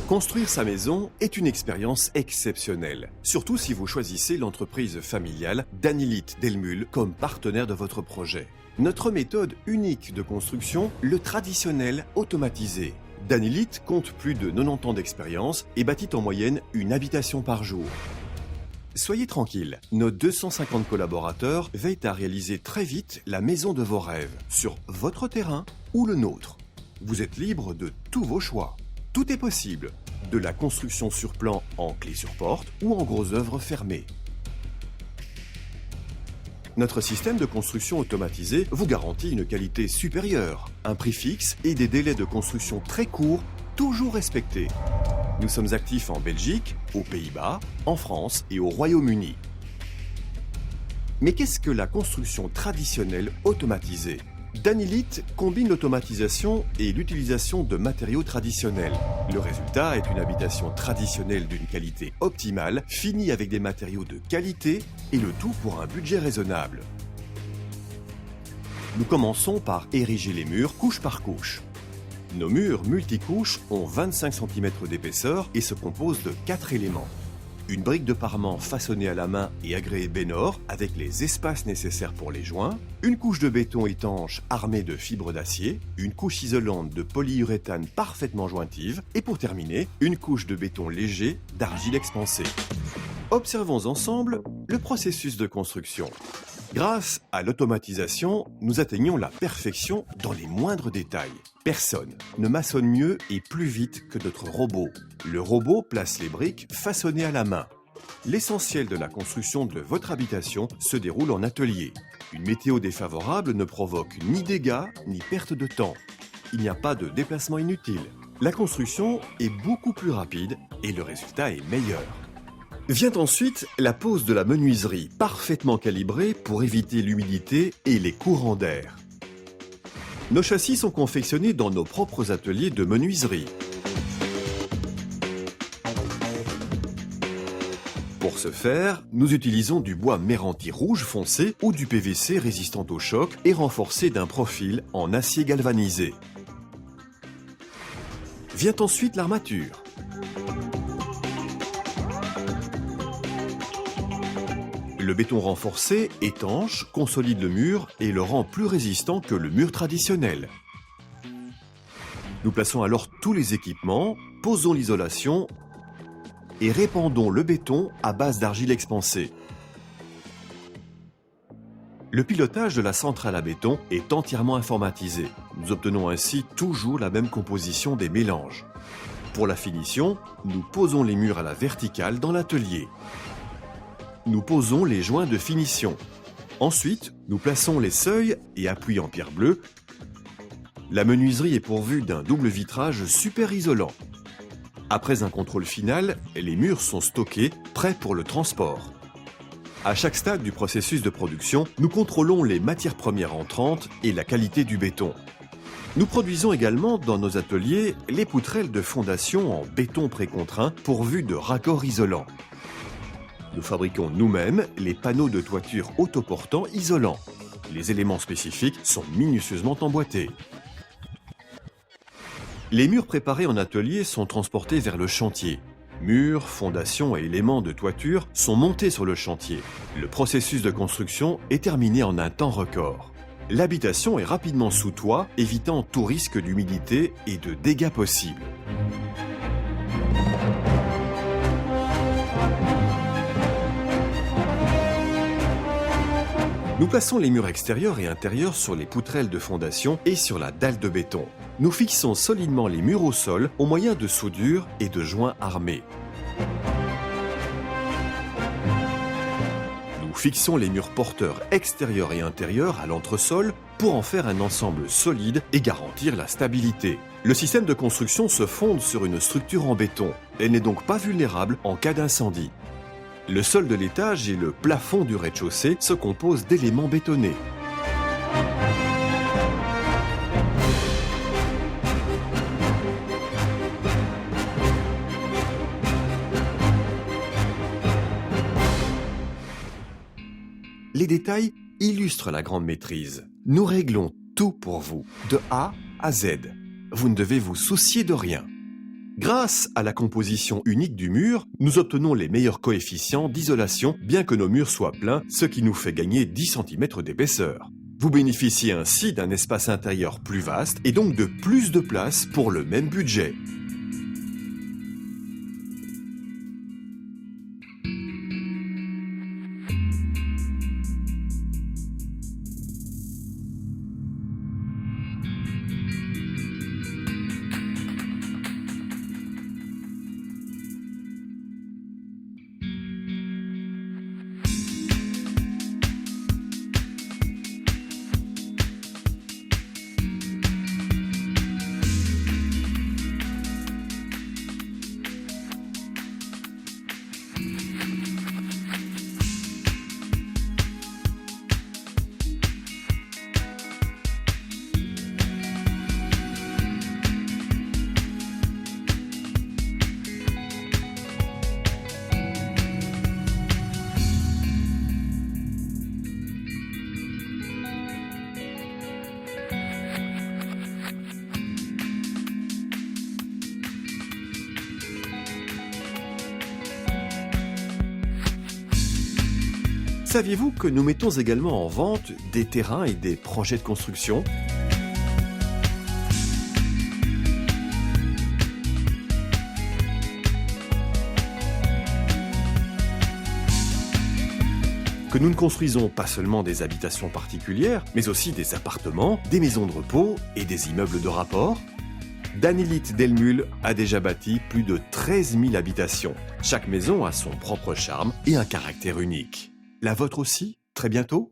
Construire sa maison est une expérience exceptionnelle, surtout si vous choisissez l'entreprise familiale Danilith Delmul comme partenaire de votre projet. Notre méthode unique de construction, le traditionnel automatisé. Danilith compte plus de 90 ans d'expérience et bâtit en moyenne une habitation par jour. Soyez tranquille, nos 250 collaborateurs veillent à réaliser très vite la maison de vos rêves, sur votre terrain ou le nôtre. Vous êtes libre de tous vos choix. Tout est possible, de la construction sur plan en clé sur porte ou en gros œuvre fermée. Notre système de construction automatisé vous garantit une qualité supérieure, un prix fixe et des délais de construction très courts, toujours respectés. Nous sommes actifs en Belgique, aux Pays-Bas, en France et au Royaume-Uni. Mais qu'est-ce que la construction traditionnelle automatisée ? Danilith combine l'automatisation et l'utilisation de matériaux traditionnels. Le résultat est une habitation traditionnelle d'une qualité optimale, finie avec des matériaux de qualité et le tout pour un budget raisonnable. Nous commençons par ériger les murs couche par couche. Nos murs multicouches ont 25 cm d'épaisseur et se composent de 4 éléments. Une brique de parement façonnée à la main et agréée Bénor avec les espaces nécessaires pour les joints, une couche de béton étanche armée de fibres d'acier, une couche isolante de polyuréthane parfaitement jointive et pour terminer, une couche de béton léger d'argile expansée. Observons ensemble le processus de construction. Grâce à l'automatisation, nous atteignons la perfection dans les moindres détails. Personne ne maçonne mieux et plus vite que notre robot. Le robot place les briques façonnées à la main. L'essentiel de la construction de votre habitation se déroule en atelier. Une météo défavorable ne provoque ni dégâts ni perte de temps. Il n'y a pas de déplacement inutile. La construction est beaucoup plus rapide et le résultat est meilleur. Vient ensuite la pose de la menuiserie, parfaitement calibrée pour éviter l'humidité et les courants d'air. Nos châssis sont confectionnés dans nos propres ateliers de menuiserie. Pour ce faire, nous utilisons du bois Meranti rouge foncé ou du PVC résistant au choc et renforcé d'un profil en acier galvanisé. Vient ensuite l'armature. Le béton renforcé, étanche, consolide le mur et le rend plus résistant que le mur traditionnel. Nous plaçons alors tous les équipements, posons l'isolation et répandons le béton à base d'argile expansée. Le pilotage de la centrale à béton est entièrement informatisé. Nous obtenons ainsi toujours la même composition des mélanges. Pour la finition, nous posons les murs à la verticale dans l'atelier. Nous posons les joints de finition. Ensuite, nous plaçons les seuils et appuis en pierre bleue. La menuiserie est pourvue d'un double vitrage super isolant. Après un contrôle final, les murs sont stockés, prêts pour le transport. À chaque stade du processus de production, nous contrôlons les matières premières entrantes et la qualité du béton. Nous produisons également dans nos ateliers les poutrelles de fondation en béton précontraint pourvues de raccords isolants. Nous fabriquons nous-mêmes les panneaux de toiture autoportants isolants. Les éléments spécifiques sont minutieusement emboîtés. Les murs préparés en atelier sont transportés vers le chantier. Murs, fondations et éléments de toiture sont montés sur le chantier. Le processus de construction est terminé en un temps record. L'habitation est rapidement sous toit, évitant tout risque d'humidité et de dégâts possibles. Nous plaçons les murs extérieurs et intérieurs sur les poutrelles de fondation et sur la dalle de béton. Nous fixons solidement les murs au sol au moyen de soudure et de joints armés. Nous fixons les murs porteurs extérieurs et intérieurs à l'entresol pour en faire un ensemble solide et garantir la stabilité. Le système de construction se fonde sur une structure en béton. Elle n'est donc pas vulnérable en cas d'incendie. Le sol de l'étage et le plafond du rez-de-chaussée se composent d'éléments bétonnés. Les détails illustrent la grande maîtrise. Nous réglons tout pour vous, de A à Z. Vous ne devez vous soucier de rien. Grâce à la composition unique du mur, nous obtenons les meilleurs coefficients d'isolation bien que nos murs soient pleins, ce qui nous fait gagner 10 cm d'épaisseur. Vous bénéficiez ainsi d'un espace intérieur plus vaste et donc de plus de place pour le même budget. Saviez-vous que nous mettons également en vente des terrains et des projets de construction ? Que nous ne construisons pas seulement des habitations particulières, mais aussi des appartements, des maisons de repos et des immeubles de rapport ? Danélite Delmule a déjà bâti plus de 13 000 habitations. Chaque maison a son propre charme et un caractère unique. La vôtre aussi ? Très bientôt ?